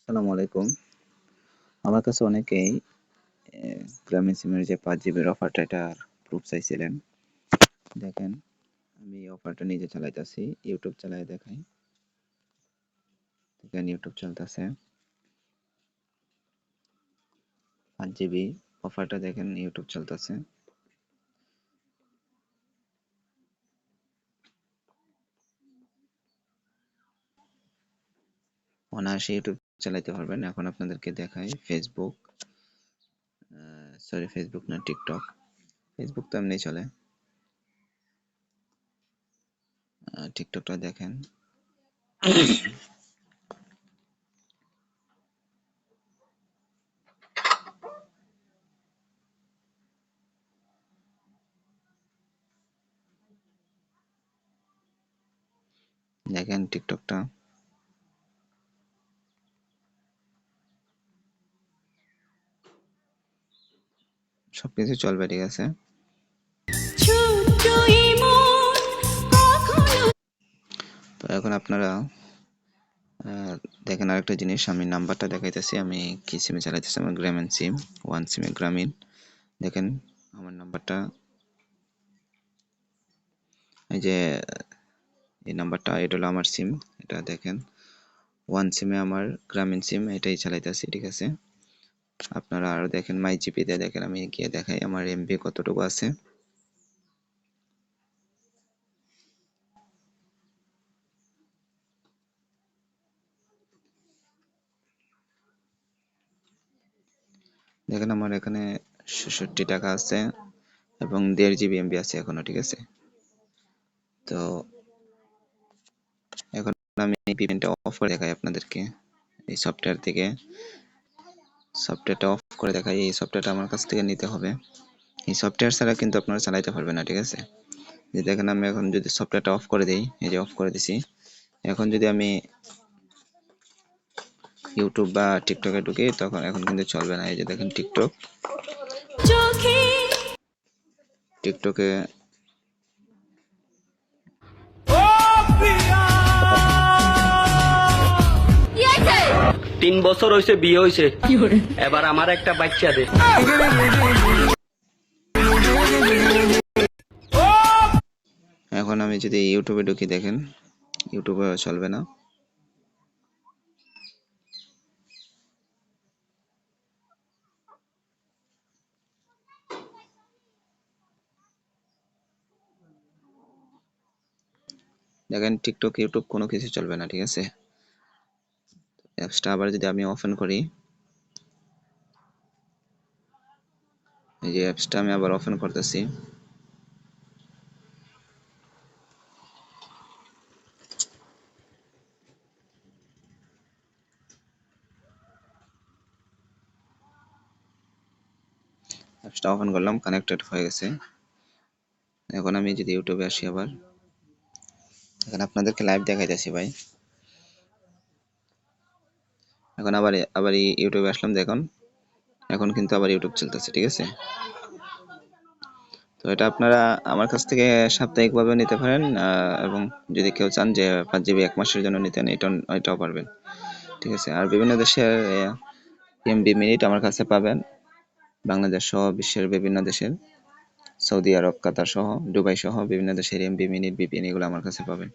আসসালামু আলাইকুম। আমার কাছে অনেকেই গ্রামীণ সিমের যে ৫ জিবির অফারটা এটার প্রুফ চাইছিলেন। দেখেন আমি এই অফারটা নিজে চালাইতাছি। ইউটিউব চালায় দেখাই। দেখেন ইউটিউব চলতেছে। ৫ জিবি অফারটা দেখেন ইউটিউব চলতেছে। অনায়াসে ইউটিউব চালাইতে পারবেন। এখন আপনাদেরকে দেখাই ফেসবুক, ফেসবুক না টিকটক। ফেসবুক তো এমনি চলে। টিকটকটা দেখেন। দেখেন টিকটকটা। সবকিছু চলবে, ঠিক আছে? তো এখন আপনারা দেখেন আরেকটা জিনিস, আমি নাম্বারটা দেখাইতেছি। আমি কি সিমে চালাইতেছি, আমার গ্রামীণ সিম, ওয়ান সিমে গ্রামীণ। দেখেন আমার নাম্বারটা, এই যে এই নাম্বারটা, এটা হলো আমার সিম। এটা দেখেন ওয়ান সিমে আমার গ্রামীণ সিম, এটাই চালাইতেছি, ঠিক আছে? আপনারা আরো দেখেন মাই জিপিতে দেখেন, আমি গিয়ে দেখাই আমার এমবি কতটুকু আছে। দেখেন আমার এখানে ৬৬ টাকা আছে এবং ১.৫ জিবি এমবি আছে এখনো, ঠিক আছে? তো এখন আমি এই ভিপিএনটা অফ করে দেখাই আপনাদেরকে। এই সফটওয়্যারটা অফ করে দেখাই। এই সফটওয়্যারটা আমার কাছ থেকে নিতে হবে। এই সফটওয়্যার ছাড়া কিন্তু আপনারা চালাইতে পারবেন না, ঠিক আছে? যে দেখেন আমি এখন যদি সফটওয়্যারটা অফ করে দিই, এই যে অফ করে দিছি। এখন যদি আমি ইউটিউব বা টিকটকে ঢুকি, তখন এখন কিন্তু চলবে না। এই যে দেখেন টিকটকে ৩ বছর হয়েছে বিয়ে হয়েছে, এবার আমার একটা বাচ্চা দে। এখন আমি যদি ইউটিউবে ঢুকি, দেখেন ইউটিউবে চলবে না। দেখেন টিকটক, ইউটিউব কোনো কিছু চলবে না, ঠিক আছে? অ্যাপসটা আবার যদি আমি ওপেন করি, এই যে অ্যাপসটা আমি আবার ওপেন করতেছি। অ্যাপসটা ওপেন করলাম, কানেক্টেড হয়ে গেছে। এখন আমি যদি ইউটিউবে আসি, আবার এখন আপনাদেরকে লাইভ দেখাইতেছি ভাই। এখন আবার এই ইউটিউবে আসলাম, দেখুন এখন কিন্তু আবার ইউটিউব চলতেছে, ঠিক আছে? তো এটা আপনারা আমার কাছ থেকে সাপ্তাহিকভাবে নিতে পারেন, এবং যদি কেউ চান যে ৫ জিবি ১ মাসের জন্য নিতেন, এটাও পারবেন, ঠিক আছে? আর বিভিন্ন দেশের এমবি মিনিট আমার কাছে পাবেন, বাংলাদেশ সহ বিশ্বের বিভিন্ন দেশের, সৌদি আরব, কাতার সহ, দুবাই সহ বিভিন্ন দেশের এমবি মিনিট, ভিপিএন এগুলো আমার কাছে পাবেন।